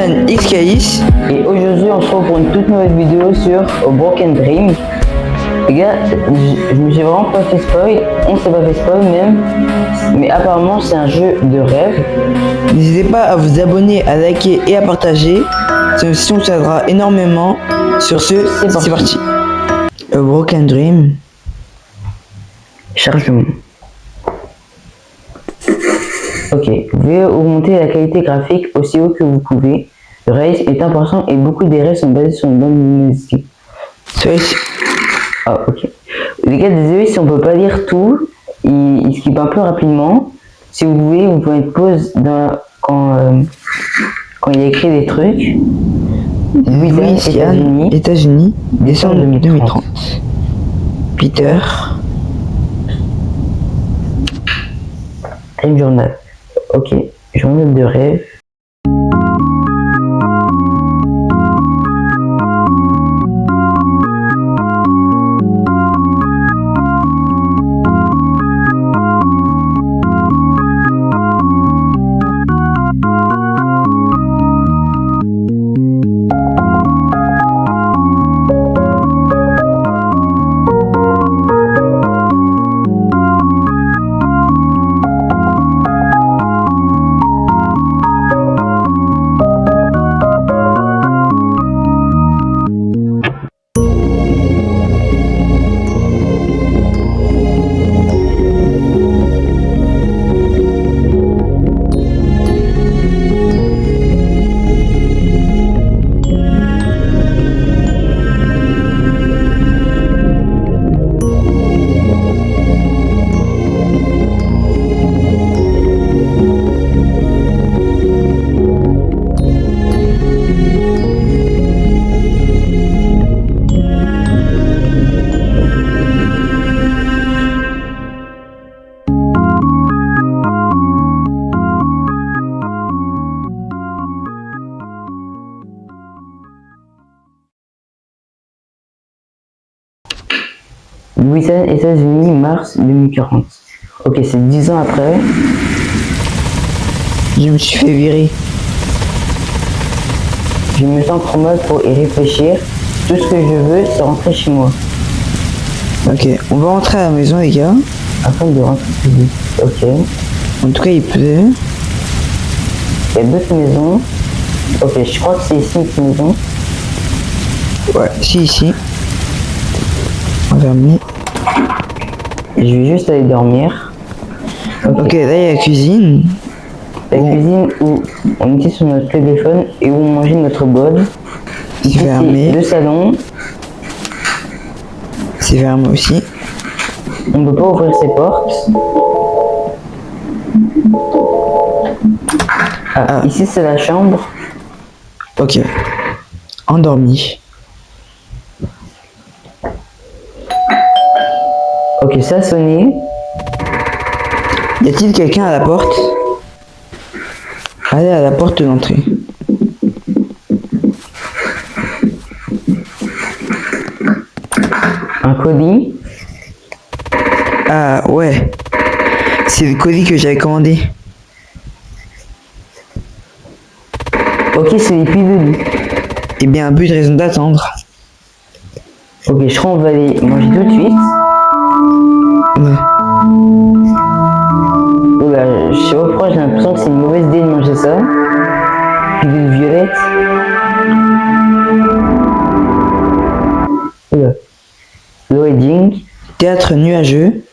Wilson XKX et aujourd'hui on se retrouve pour une toute nouvelle vidéo sur Broken Dream. Les gars, je me suis vraiment pas fait spoil, on s'est pas fait spoil même, mais apparemment c'est un jeu de rêve. N'hésitez pas à vous abonner, à liker et à partager, ça nous aidera énormément. Sur ce, c'est parti. Broken Dream. Chargement. Ok, vous pouvez augmenter la qualité graphique aussi haut que vous pouvez. Le réalisme est important et beaucoup des rêves sont basés sur une bonne luminosité. Ah ok. Les gars, désolé si on peut pas lire tout, il skip un peu rapidement. Si vous voulez, vous pouvez mettre pause quand il y a écrit des trucs. Louisiane, États-Unis, décembre 2030. Peter. Dream Journal. Ok, journal de rêve. Louisiane, États-Unis, mars 2040. Ok, c'est 10 ans après. Je me suis fait virer. Je me sens trop mal pour y réfléchir. Tout ce que je veux, c'est rentrer chez moi. Ok, on va rentrer à la maison, les gars. Afin de rentrer plus vite. Ok. En tout cas, il pleut. Il y a d'autres maisons. Ok, je crois que c'est ici une maison. Ouais, si, ici. Enfermé. Je vais juste aller dormir. Ok, là, il y a la cuisine. La cuisine où on était sur notre téléphone et où on mangeait notre bol. C'est fermé. Le salon. C'est fermé aussi. On ne peut pas ouvrir ses portes. Ah. Ici c'est la chambre. Ok. Endormi. Ok, ça a sonné. Y a-t-il quelqu'un à la porte? Allez à la porte d'entrée. Un colis. Ah ouais. C'est le colis que j'avais commandé. Ok, c'est les pieds de lit. Eh bien, un but de raison d'attendre. Ok, je crois qu'on va aller manger tout de suite. Ouais. Oula, je sais pas pourquoi j'ai l'impression que c'est une mauvaise idée de manger ça. Puis de violette. Oula. Loading. Théâtre nuageux.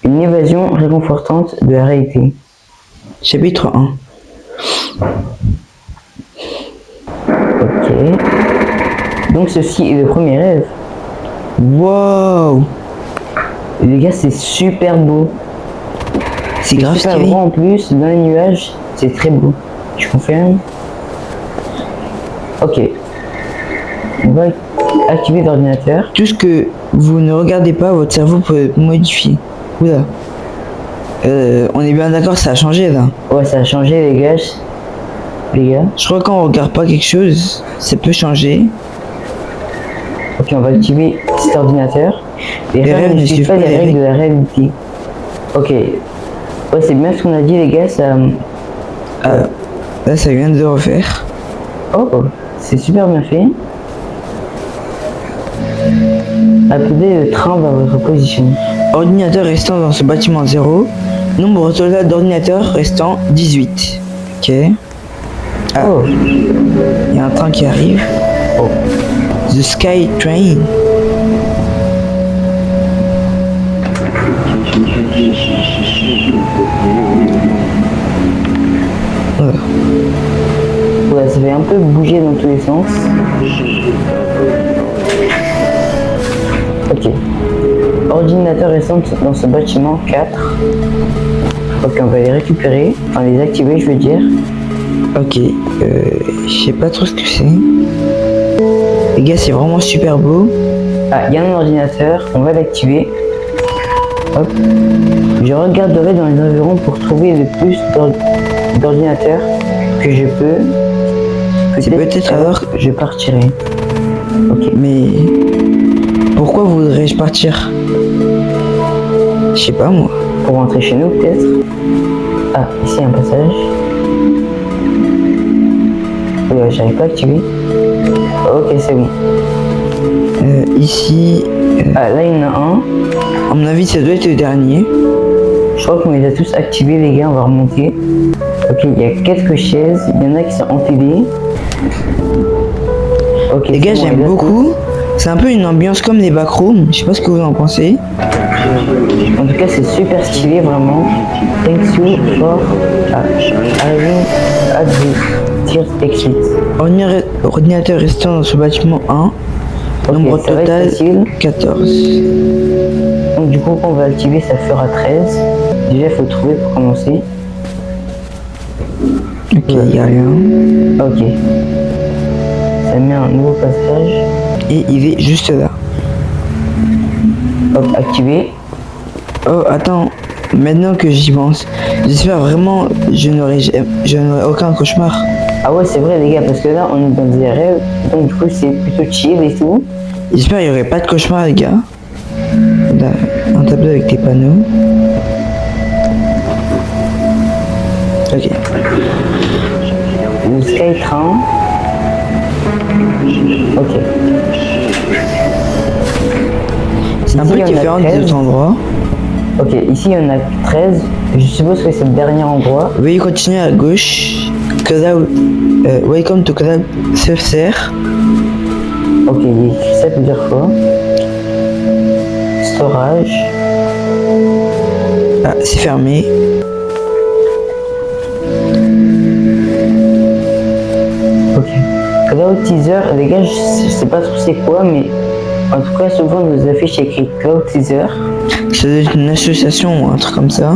Une évasion réconfortante de la réalité. Chapitre 1. Ok. Donc ceci est le premier rêve. Wow. Les gars, c'est super beau. C'est grave super stylé. beau en plus, dans les nuages, c'est très beau. Je confirme. Ok. On va activer l'ordinateur. Tout ce que vous ne regardez pas, votre cerveau peut modifier. Oula. On est bien d'accord, ça a changé là. Ouais, ça a changé les gars. Je crois qu'on regarde pas quelque chose, ça peut changer. Ok, on va activer cet ordinateur. Les rêves ne suivent pas les règles de la réalité. Ok. Ouais, c'est bien ce qu'on a dit les gars, ça... Là, ça vient de le refaire. Oh, c'est super bien fait. Appelez le train vers votre position. Ordinateur restant dans ce bâtiment 0. Nombre total d'ordinateurs restant 18. Ok. Ah, Oh, il y a un train qui arrive. oh. The Sky Train. Voilà. Ouais, ça fait un peu bouger dans tous les sens. Ok. Ordinateur restant dans ce bâtiment 4. Ok, on va les récupérer. Enfin, les activer, je veux dire. Ok, je sais pas trop ce que c'est. Les gars, c'est vraiment super beau. Ah, il y a un ordinateur. On va l'activer. Hop. Je regarderai dans les environs pour trouver le plus d'ordinateurs que je peux. C'est peut-être alors. Je partirai. Ok. Mais pourquoi voudrais-je partir? Je sais pas moi. Pour rentrer chez nous, peut-être. Ah, ici un passage. Ouais, j'arrive pas à activer. Ok, c'est bon. Ici, Ah, là, il y en a un. à mon avis, ça doit être le dernier. Je crois qu'on les a tous activés, les gars. On va remonter. Ok, il y a quelques chaises. Il y en a qui sont empilées. Ok, Les gars, c'est bon, j'aime et là, beaucoup. C'est un peu une ambiance comme les backrooms. Je sais pas ce que vous en pensez. En tout cas, c'est super stylé, vraiment. Thank you for arriving at the first exit. Ordinateur restant dans ce bâtiment 1. Ok, Nombre ça va être total facile. 14. Donc du coup, quand on va activer, ça fera 13. Déjà, il faut trouver pour commencer. Ok, il y a rien. Ok. Ça met un nouveau passage. Et il est juste là. Hop, activé. Oh, attends. Maintenant que j'y pense, j'espère vraiment je n'aurai aucun cauchemar. Ah ouais, c'est vrai, les gars, parce que là, on est dans des rêves. Donc du coup, c'est plutôt chill et tout. J'espère qu'il n'y aurait pas de cauchemar, les gars. Là, un tableau avec des panneaux. Ok. Le Skytrain. Ok. C'est un Ici, peu il y en a différent des 13. autres endroits. Ok, ici, il y en a 13. Je suppose que c'est le dernier endroit. Veuillez continuer à gauche. Cloud, welcome to Cloud Self-Serve. Ok, il y a écrit ça plusieurs fois. Storage. Ah, c'est fermé. Ok. Cloud Teaser, les gars, je sais pas trop c'est quoi, mais en tout cas, souvent nos affiches écrit Cloud Teaser. Ça doit être une association ou un truc comme ça.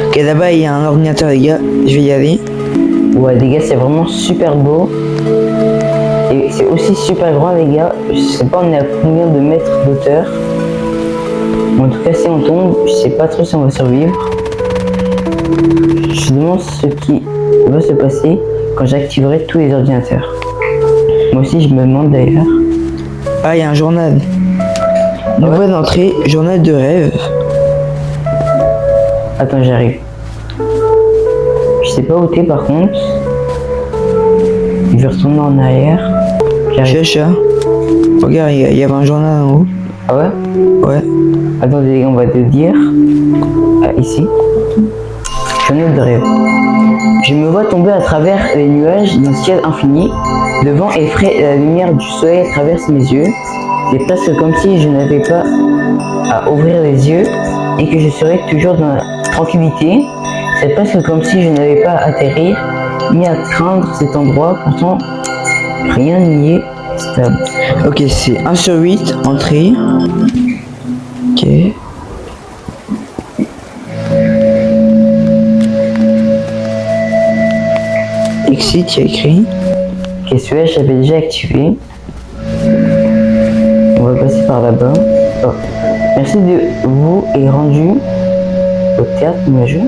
Ok, là-bas il y a un ordinateur, les gars. Je vais y aller. Ouais, les gars, c'est vraiment super beau. Et c'est aussi super grand, les gars. Je sais pas, on est à combien de mètres d'auteur. En tout cas, si on tombe, je sais pas trop si on va survivre. Je me demande ce qui va se passer quand j'activerai tous les ordinateurs. Moi aussi, je me demande d'ailleurs. Ah, il y a un journal. Nouvelle entrée, journal de rêve. Attends, j'arrive. Je sais pas où t'es par contre. Je vais retourner en arrière. J'arrive. Chacha. Regarde, il y avait un journal en haut. Ah ouais? Ouais. Attendez, on va te dire. Ah, ici. Journal de rêve. Je me vois tomber à travers les nuages d'un ciel infini. Le vent effraie et la lumière du soleil traverse mes yeux. C'est presque comme si je n'avais pas à ouvrir les yeux et que je serais toujours dans la tranquillité. C'est presque comme si je n'avais pas à atterrir ni à craindre cet endroit. Pourtant, rien n'y est stable. Ok, c'est 1 sur 8, entrée. Ok. Exit, il y a écrit. Ok, celui-là, j'avais déjà activé. On va passer par là-bas. Oh. Merci de vous et rendu au théâtre nuageux.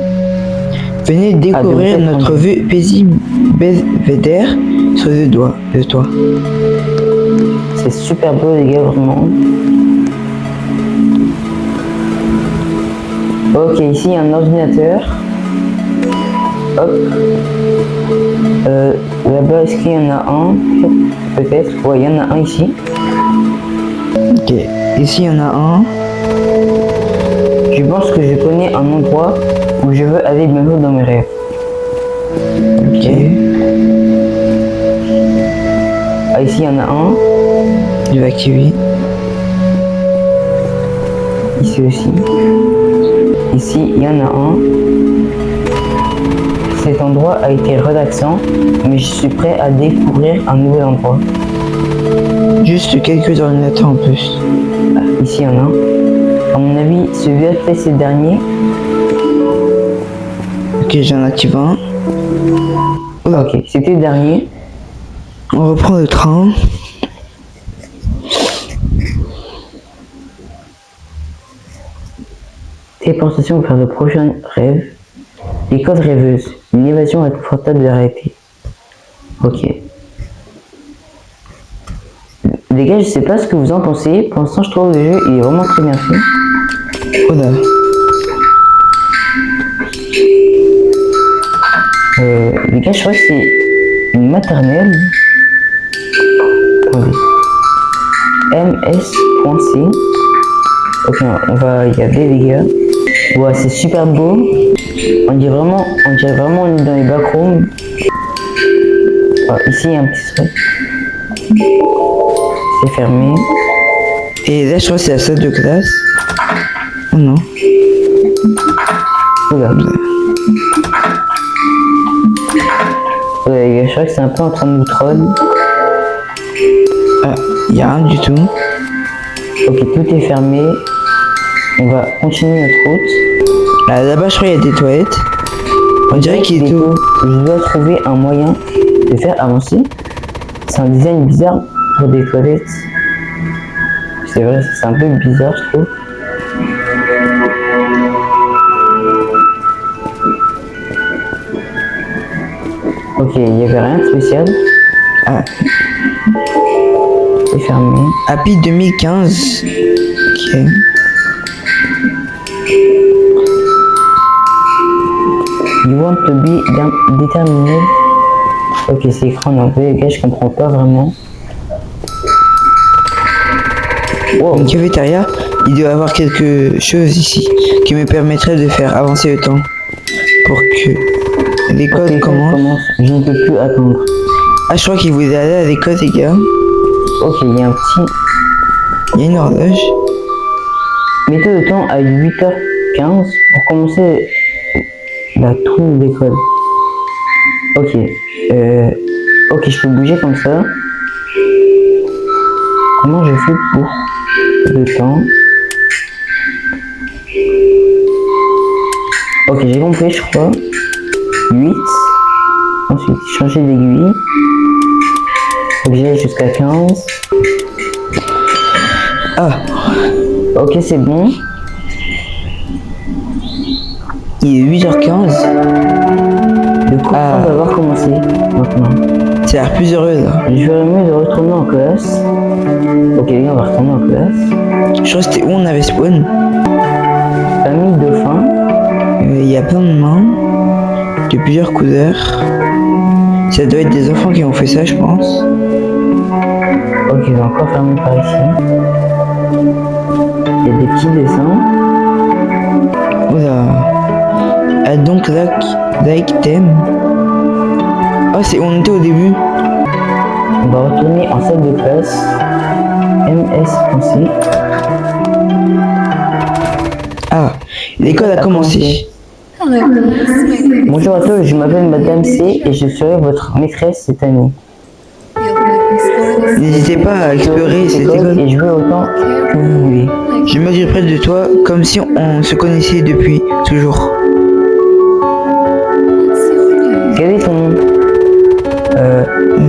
Venez découvrir de vous notre être vue paisible belvédère sur le toit. C'est super beau, les gars, vraiment. Ok, ici il y a un ordinateur. hop. Là-bas, est-ce qu'il y en a un? Peut-être. Ouais, il y en a un ici. Ok. Ici, il y en a un. Je pense que je connais un endroit où je veux aller bientôt dans mes rêves. Ok. Ah, ici, il y en a un. Je vais activer. Ici aussi. Ici, il y en a un. Cet endroit a été relaxant, mais je suis prêt à découvrir un nouvel endroit. Juste quelques ordinateurs en plus. Ah, ici, il y en a un. À mon avis, celui-là, peut-être c'est le dernier. Ok, j'en active un. Oula. Ok, c'était le dernier. On reprend le train. Téléportation vers le prochain rêve. L'école rêveuse. Une évasion inconfortable de la réalité. Ok. Les gars, je sais pas ce que vous en pensez. Pour l'instant, je trouve le jeu il est vraiment très bien fait. Oula. Les gars, je crois que c'est une maternelle. Attendez. ms.c. Ok, on va y aller les gars. Ouais, c'est super beau. On dirait vraiment on est dans les backrooms. Ah, ici il y a un petit truc. C'est fermé. Et là, je crois que c'est la salle de classe. Oh non. Oula. Ouais, je crois que c'est un peu en train de nous troll. Ah, il n'y a rien du tout. Ok, tout est fermé. On va continuer notre route. Ah, là-bas, je crois qu'il y a des toilettes. On dirait qu'il est tout. Je dois trouver un moyen de faire avancer. C'est un design bizarre pour des toilettes. C'est vrai, c'est un peu bizarre, je trouve. Ok, il n'y avait rien de spécial. Ah, C'est fermé. Happy 2015. Ok. You want to be determined. Ok, c'est écran en anglais, les gars, je comprends pas vraiment. Wow. Une cafétéria, il doit y avoir quelque chose ici qui me permettrait de faire avancer le temps pour que l'école Ok, commence. Je ne peux plus attendre. Ah, je crois qu'il voulait aller à l'école, les gars. Ok, il y a un petit... Il y a une horloge. Mettez le temps à 8h15 pour commencer la tour d'école. Ok. Ok, je peux bouger comme ça. Comment je fais pour le temps? Ok, j'ai compris, je crois. 8. Ensuite, changer d'aiguille. Faut que j'aille jusqu'à 15. Ah, Ok, c'est bon. il est 8h15. Le cours Ah. va avoir commencé maintenant. Ça a l'air plus heureux là. Je ferais mieux de retourner en classe. Ok, les gars, on va retourner en classe. Je crois que c'était où on avait spawn. Famille dauphin. Il y a plein de mains de plusieurs couleurs. Ça doit être des enfants qui ont fait ça, je pense. Ok, je vais encore fermer par ici. Il y a des petits dessins. Oula. Ah, donc like thème. Ah, c'est où on était au début. On va retourner en salle de classe. ms.c. Ah, l'école a commencé. Bonjour à tous, je m'appelle Madame C et je serai votre maîtresse cette année. N'hésitez pas à explorer cette école. Et jouer autant que vous voulez. Je me près de toi comme si on se connaissait depuis toujours. Quel est ton nom?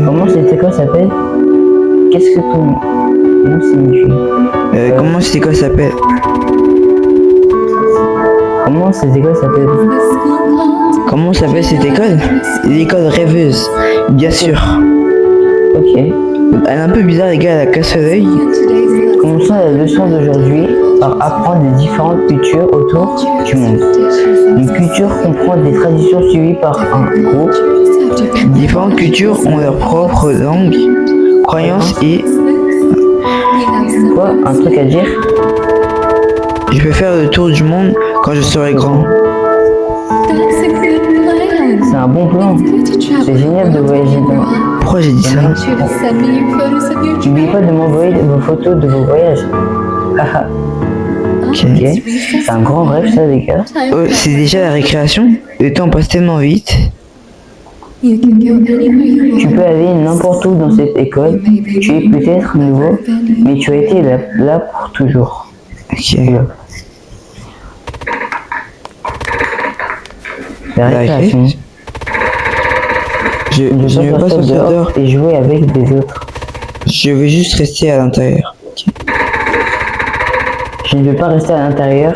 Comment cette école s'appelle? Qu'est-ce que ton nom signifie? Comment cette école s'appelle? Comment cette école s'appelle? Comment s'appelle cette école? L'école rêveuse, bien sûr. Ok. Elle est un peu bizarre, les gars, elle a cassé l'œil. Commençons la leçon d'aujourd'hui. par apprendre des différentes cultures autour du monde. Une culture comprend des traditions suivies par un groupe. Différentes cultures ont leur propre langue, croyances et... Quoi? Un truc à dire? Je vais faire le tour du monde quand je serai grand. C'est un bon plan. C'est génial de voyager dans... Pourquoi j'ai dit ça? N'oubliez pas de m'envoyer vos photos de vos voyages. Haha. Ok. Ok. C'est un grand rêve ça les gars. Oh, c'est déjà la récréation? Le temps passe tellement vite. Tu peux aller n'importe où dans cette école. Tu es peut-être nouveau, mais tu as été là pour toujours. Ok. La récréation. Je ne vais pas sortir dehors. Et jouer avec des autres. Je vais juste rester à l'intérieur. Je ne veux pas rester à l'intérieur.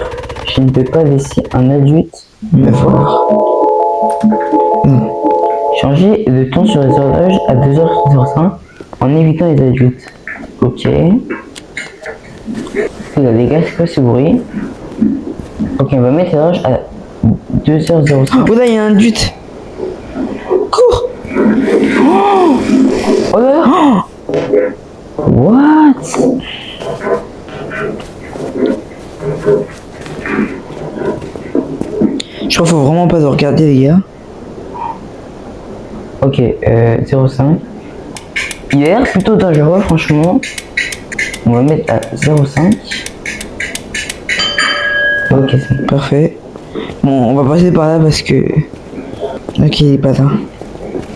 Je ne peux pas laisser un adulte me voir. Changer le temps sur les horloges à 2h05 en évitant les adultes. Ok. Là, les gars, c'est quoi ce bruit? Ok, on va mettre l'horloge à 2h05. Oh là, il y a un adulte. Cours. Oh là là. What? Je crois qu'il faut vraiment pas le regarder, les gars. Ok, 0,5. Il a l'air plutôt dangereux, franchement. On va mettre à 0,5. Ok, c'est bon. Parfait. Bon, on va passer par là parce que... Ok, il est pas là.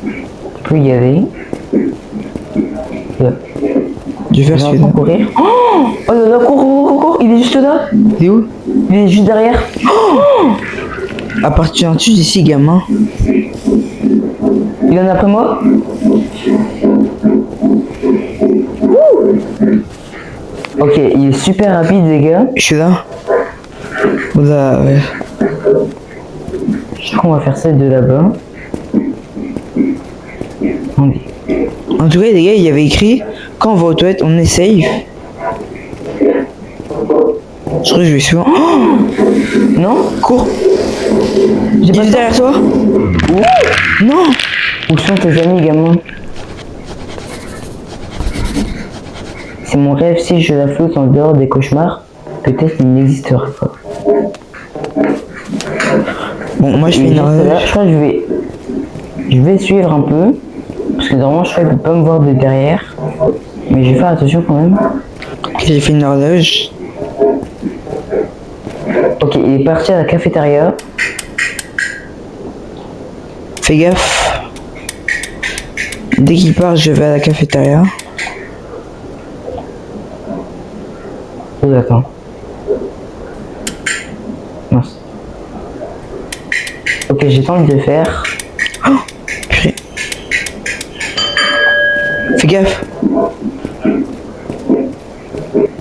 On peut y aller. Là. Je vais faire On celui-là. va courir. Oh là là, cours. Il est juste là. Il est où? Il est juste derrière. Appartiens-tu d'ici, gamin? Il en a après moi. Ok, il est super rapide, les gars. Je suis là. Oula, ouais. Je crois qu'on va faire celle de là-bas. Ok. En tout cas, les gars, il y avait écrit quand on va aux toilettes, on est safe. Je crois que je vais souvent. Oh Non? Cours. J'ai Il pas est le temps. derrière toi. Non. Où sont tes amis, gamin? C'est mon rêve, si je la flotte en dehors des cauchemars, peut-être il n'existera pas. Bon, moi je fais Et une juste là, horloge. je crois que je vais suivre un peu, parce que normalement je crois qu'il ne peut pas me voir de derrière, mais je vais faire attention quand même. Ok, j'ai fait une horloge. Ok, il est parti à la cafétéria. Fais gaffe. Dès qu'il part, je vais à la cafétéria. Oh, attends. Mince. Ok, j'ai pas envie de le faire. Purée. Fais gaffe.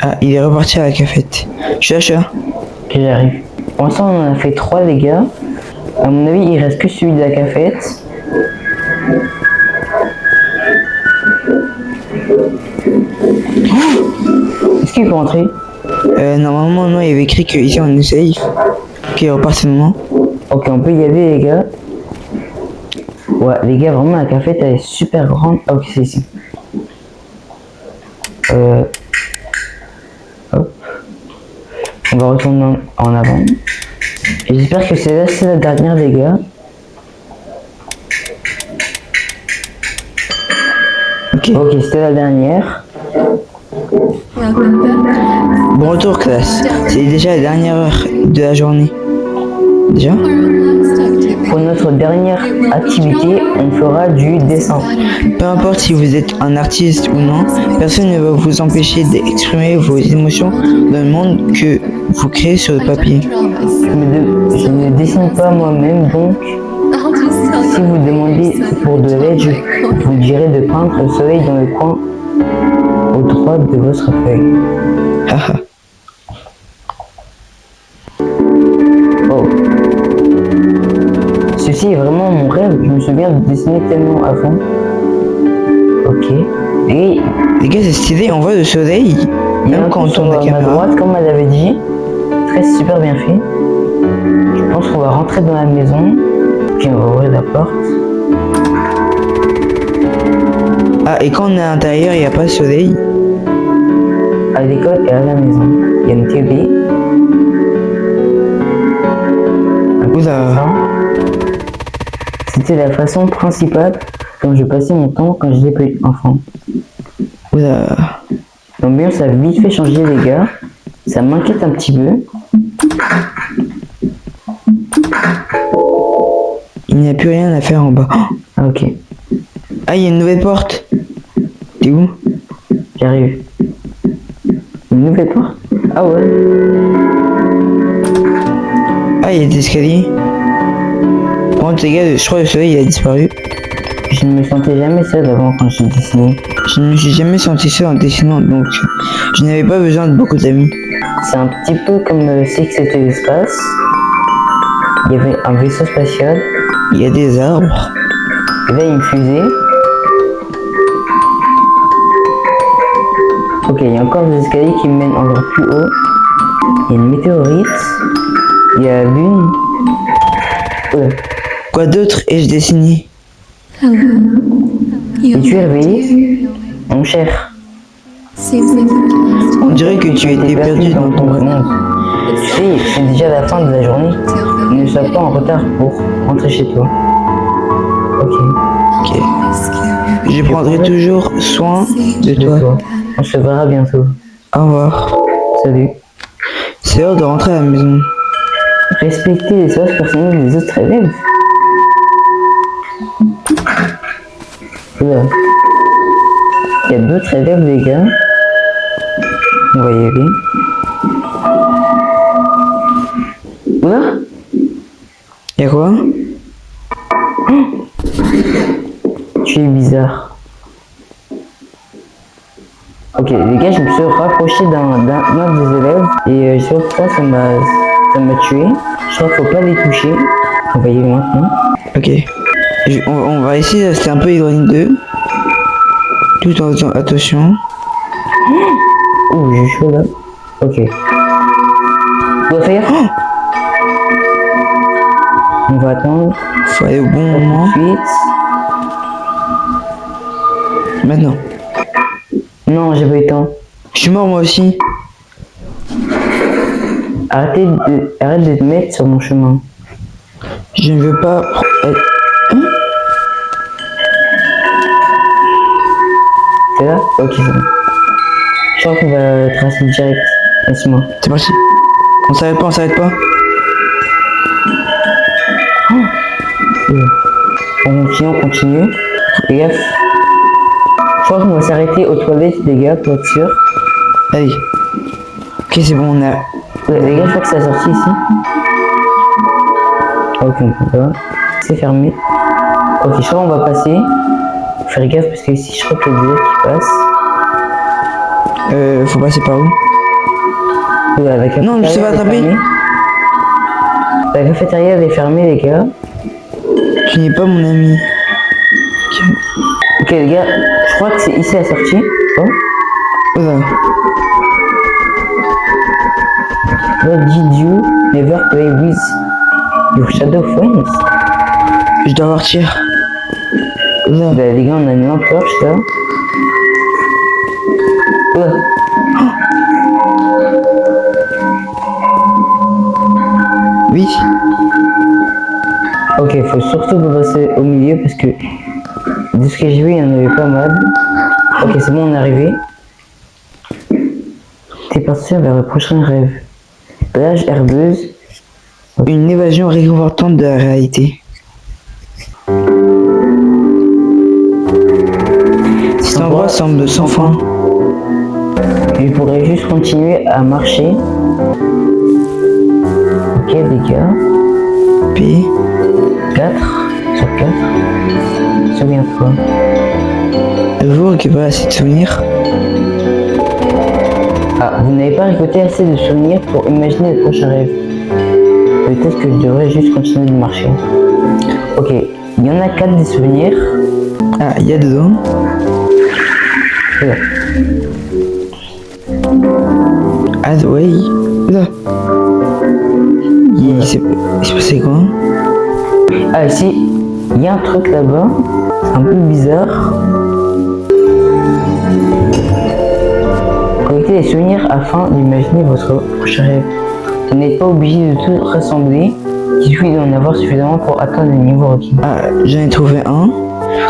Ah, il est reparti à la cafette. Je suis là. Ok, j'arrive. Pour l'instant, on en a fait 3, les gars. À mon avis, il reste que celui de la cafette. Est-ce qu'il peut entrer? Normalement, non, il y avait écrit que ici on est safe. Ok, il repart seulement. Ok, on peut y aller, les gars. Ouais, les gars, vraiment, la cafette, elle est super grande. Ah, ok, c'est ici. Hop. On va retourner en avant. Et j'espère que c'est la dernière, les gars. Ok. Ok, c'était la dernière. Bon retour, classe. C'est déjà la dernière heure de la journée. Déjà? Pour notre dernière activité, on fera du dessin. Peu importe si vous êtes un artiste ou non, personne ne va vous empêcher d'exprimer vos émotions dans le monde que vous créez sur le papier. Je ne dessine pas moi-même, donc si vous demandez pour de l'aide, je vous dirai de peindre le soleil dans le coin au droit de votre feuille. Haha. Oh. Ceci est vraiment mon rêve, je me souviens de dessiner tellement avant. Ok. Et Les gars, c'est stylé, on voit le soleil. Il y a Même un quand on truc tourne la sur ma caméra. droite, comme elle avait dit. Très super bien fait. Je pense qu'on va rentrer dans la maison. Puis on va ouvrir la porte. Ah, et quand on est à l'intérieur, il n'y a pas de soleil. À l'école et à la maison. Il y a une télé. Oula. C'était la façon principale dont je passais mon temps quand j'étais petit enfant. Oula. L'ambiance a vite fait changer les gars. Ça m'inquiète un petit peu. Il n'y a plus rien à faire en bas. Oh, Ah ok, ah, il y a une nouvelle porte. T'es où? j'arrive. Une nouvelle porte? Ah ouais. Ah, il y a des escaliers. Par contre, les gars, je crois que le soleil il a disparu. Je ne me sentais jamais seul avant quand j'ai dessiné. Je ne me suis jamais senti seul en dessinant, donc je n'avais pas besoin de beaucoup d'amis. C'est un petit peu comme si que c'était l'espace. Il y avait un vaisseau spatial. Il y a des arbres. Et là, il y a une fusée. Ok, il y a encore des escaliers qui mènent encore plus haut. Il y a une météorite. Il y a la lune. Ouais. Quoi d'autre ai-je dessiné? Et tu es réveillé, mon cher. On dirait que tu étais perdu dans ton rêve. monde. Tu sais, c'est déjà la fin de la journée. Ne sois pas en retard pour rentrer chez toi. Ok. Ok. Je prendrai toujours soin de toi. On se verra bientôt. Au revoir. Salut. C'est l'heure de rentrer à la maison. Respectez l'espace personnel des autres élèves. Oula. Il y a d'autres élèves, les gars. On va y aller. Oula. Y'a quoi? Tu es bizarre. Ok, les gars, je me suis rapproché d'un des élèves et je sais pas pourquoi ça m'a tué. Je crois qu'il faut pas les toucher. On va y aller maintenant. Ok. On va essayer de rester un peu éloigné d'eux. Tout en faisant attention. Ouh, j'ai chaud là. Ok. On va faire. On va attendre. Faut aller au bon moment. Tout de suite. Maintenant. Non, j'ai pas eu le temps. Je suis mort moi aussi. Arrête de te mettre sur mon chemin. Je ne veux pas être... Hein? C'est là? Ok, c'est bon. Je crois qu'on va tracer direct. Laisse-moi. C'est parti. On s'arrête pas, on s'arrête pas. On continue. Les gars. Je crois qu'on va s'arrêter aux toilettes, les gars, pour être sûr. Allez. Ok, c'est bon, on a... Ouais, les gars, je crois que c'est la sortie ici. Ok, on peut pas. C'est fermé. Ok, je crois qu'on va passer. Faire gaffe parce que ici, je crois qu'il y a des élèves qui passent. Faut passer par où? Ouais, la Non, je sais pas attraper. La cafétéria elle est fermée, les gars. Tu n'es pas mon ami. Ok, les gars, je crois que c'est ici la sortie. Oh. Voilà. What did you never play with your shadow friends? Je dois partir. Là. Bah, les gars, on a une lampe torche là. Ouais. Oui. Ok, faut surtout pas passer au milieu parce que de ce que j'ai vu, il y en avait pas mal. Ok, c'est bon, on est arrivé. T'es parti vers le prochain rêve. Plage herbeuse. Une évasion réconfortante de la réalité. Cet endroit semble sans fin. Je pourrais juste continuer à marcher. Ok, les gars. P. 4 sur 4. Souviens-toi. Avez-vous récupéré assez de souvenirs? Ah, vous n'avez pas récolté assez de souvenirs pour imaginer le prochain rêve. Peut-être que je devrais juste continuer de marcher. Ok, il y en a 4 des souvenirs. Ah, il y a de l'eau. Voilà. Ah ouais. Là. Il s'est passé quoi? Ah ici, il y a un truc là-bas, c'est un peu bizarre. Collectez les souvenirs afin d'imaginer votre prochain rêve. Vous n'êtes pas obligé de tout rassembler, il suffit d'en avoir suffisamment pour atteindre le niveau requis. Ah, j'en ai trouvé un.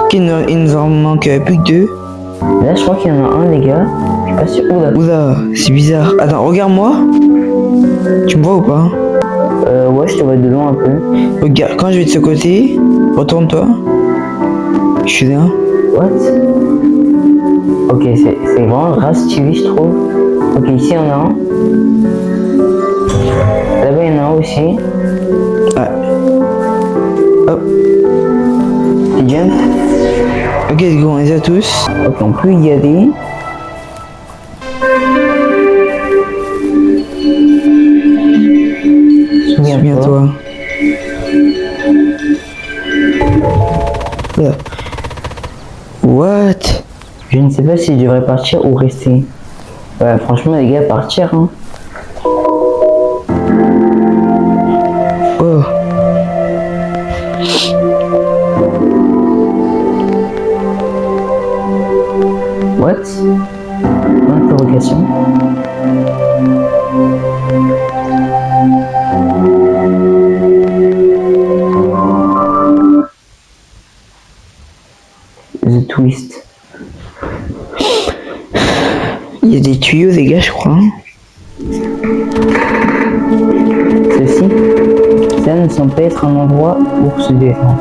Ok, il nous en manque plus que 2. Là, je crois qu'il y en a un, les gars. Je suis pas sûr. Oula. Oula, c'est bizarre. Attends, regarde-moi. Tu me vois ou pas? Ouais, je te vois de loin un peu. Regarde, quand je vais de ce côté, retourne-toi. Je suis là. What? Ok, c'est vraiment grave stylé, je trouve. Ok, ici, il y en a un. Là-bas, il y en a un aussi. Ah. Hop. Petit jump. Ok, let's go, on les a tous. Ok, on peut y aller. Souviens-toi. Là. What? Je ne sais pas si je devrais partir ou rester. Ouais, franchement, les gars, partir, hein. Oh. What? Interrogation. The twist. Il y a des tuyaux, les gars, je crois. Ceci, ça ne semble pas être un endroit pour se défendre.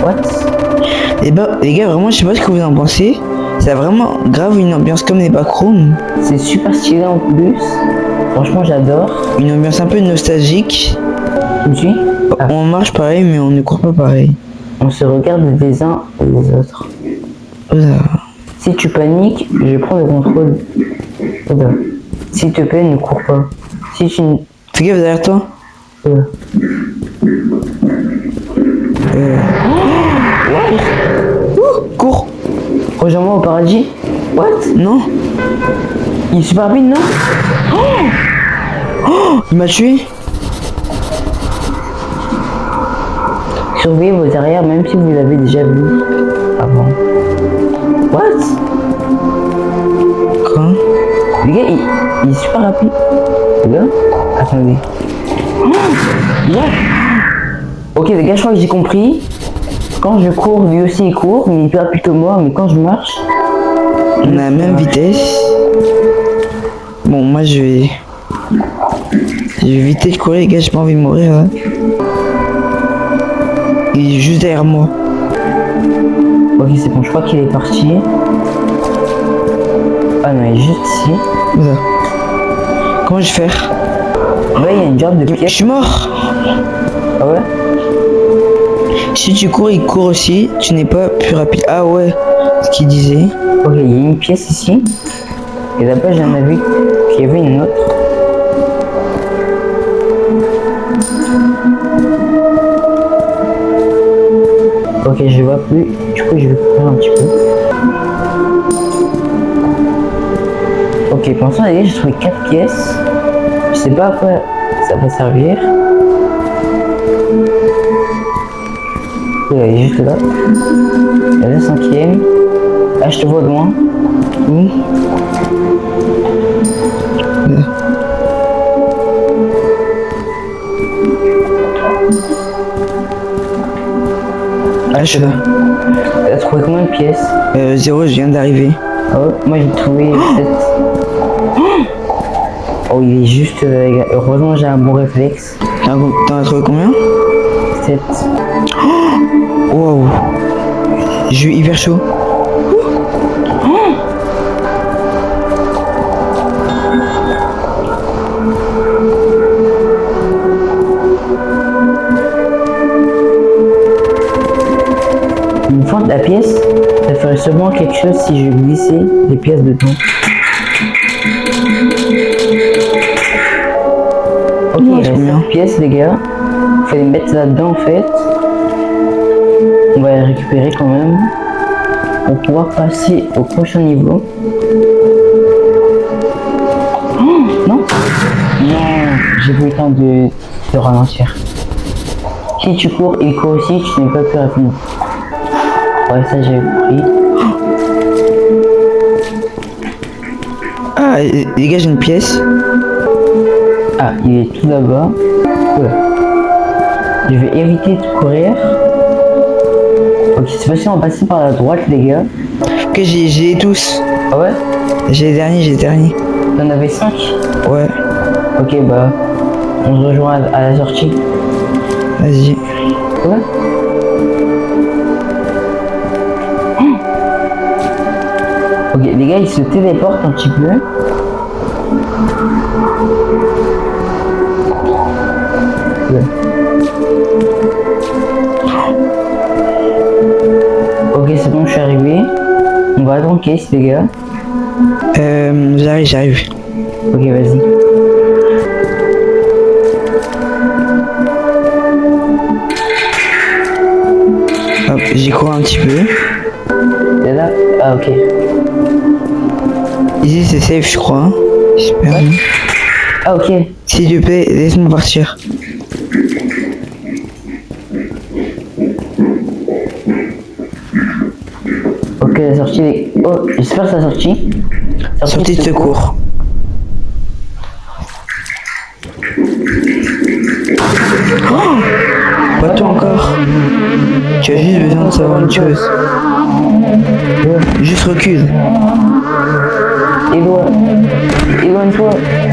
What? Et bah, les gars, vraiment, je sais pas ce que vous en pensez. Ça a vraiment grave une ambiance comme les backrooms. C'est super stylé en plus. Franchement, j'adore. Une ambiance un peu nostalgique. Tu me suis? Ah, On marche pareil, mais on ne court pas pareil. on se regarde les uns et les autres. Oula. Si tu paniques, je prends le contrôle. Oula. S'il te plaît, ne cours pas. Si tu ne... Fais gaffe derrière toi. Oula. Cours. Rejoins-moi au paradis. What? Non. Il est super rapide, non? Il m'a tué. Surveillez vos arrières même si vous l'avez déjà vu avant. What? Quoi? Le gars, il est super rapide. Le gars? Attendez. What? Ok, les gars, je crois que j'ai compris. Quand je cours, lui aussi il court, mais il est plus rapide que moi. Mais quand je marche... On a la même vitesse. Bon, moi je vais éviter de courir, les gars, j'ai pas envie de mourir là. Il est juste derrière moi. Ok, c'est bon, je crois qu'il est parti. Ah non, il est juste ici. Voilà. Comment je vais faire? Là, il y a une job de Je pièce. suis mort. Ah ouais? Si tu cours, il court aussi. Tu n'es pas plus rapide. Ah ouais, ce qu'il disait. Ok, il y a une pièce ici. Et là-bas, j'en ai vu qu'il y avait une autre. Ok, je vois plus. Du coup, je vais courir un petit peu. Ok, pour l'instant, j'ai trouvé 4 pièces. Je sais pas à quoi ça va servir. Il est juste là. Il y a la 5e. Ah, je te vois de loin. Où? Là. Ah, je suis là. Elle a trouvé combien de pièces? 0, je viens d'arriver. Ah ouais, moi j'ai trouvé 7. Oh, il est juste là, les gars. Heureusement, j'ai un bon réflexe. T'en as trouvé combien? 7. Wow. J'ai eu hyper chaud. Une fois la pièce, ça ferait seulement quelque chose si je glissais les pièces dedans. Ok, il reste combien? 5 pièces, les gars. Il faut les mettre là-dedans en fait. on va les récupérer quand même pour pouvoir passer au prochain niveau. Oh, non, non, j'ai pas eu le temps de ralentir. Si tu cours, il court aussi, tu n'es pas plus rapide. Ouais, ça j'ai compris. Ah, les gars, j'ai une pièce. Ah, il est tout là-bas. Oula. Je vais éviter de courir. Ok, c'est facile, on va passer par la droite, les gars. Ok, j'ai tous. Ah ouais? J'ai les derniers. T'en avais 5? Ouais, Ok, bah, on se rejoint à la sortie. vas-y. Ouais. Ok, les gars, ils se téléportent un petit peu. Ouais. Ok, c'est bon, je suis arrivé. On va attendre Case, les gars. J'arrive. Ok, vas-y. Hop, j'y cours un petit peu. T'es là? Ah, ok. Ici, c'est safe, je crois. Hein. Super. Ouais. Ah, ok. S'il te plaît, laisse-moi partir. Ok, la sortie est... Oh, j'espère que la sortie. Sortie de secours. Pas toi encore. Tu as juste besoin de savoir une chose. Juste recule. Éloigne-toi.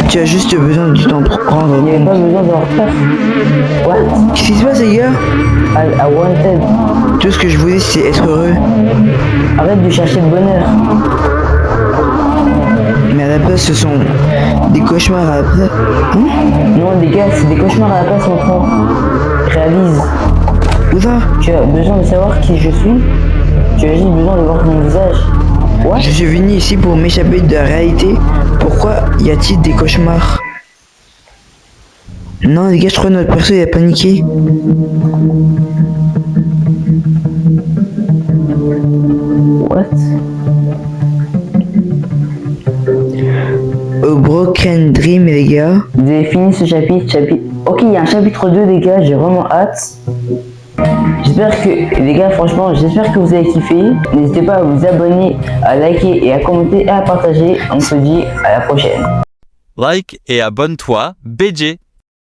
Tu as juste besoin du temps pour prendre Il n'y avait pas compte. besoin d'avoir peur. What? Qu'est-ce qui se passe, les gars? I wanted. Tout ce que je voulais, c'est être heureux. Arrête de chercher le bonheur. Mais à la place, ce sont des cauchemars à la place. Hein? Non, les gars, c'est des cauchemars à la place maintenant. Réalise. Oula, Tu as besoin de savoir qui je suis. Tu as juste besoin de voir mon visage. What? je suis venu ici pour m'échapper de la réalité. Pourquoi y a-t-il des cauchemars? Non, les gars, je crois que notre perso il a paniqué. What? Broken Dream, les gars. Vous avez fini ce chapitre. Ok, il y a un chapitre 2, les gars, j'ai vraiment hâte. J'espère que, les gars, franchement, j'espère que vous avez kiffé. N'hésitez pas à vous abonner, à liker et à commenter et à partager. On se dit à la prochaine. Like et abonne-toi, BG.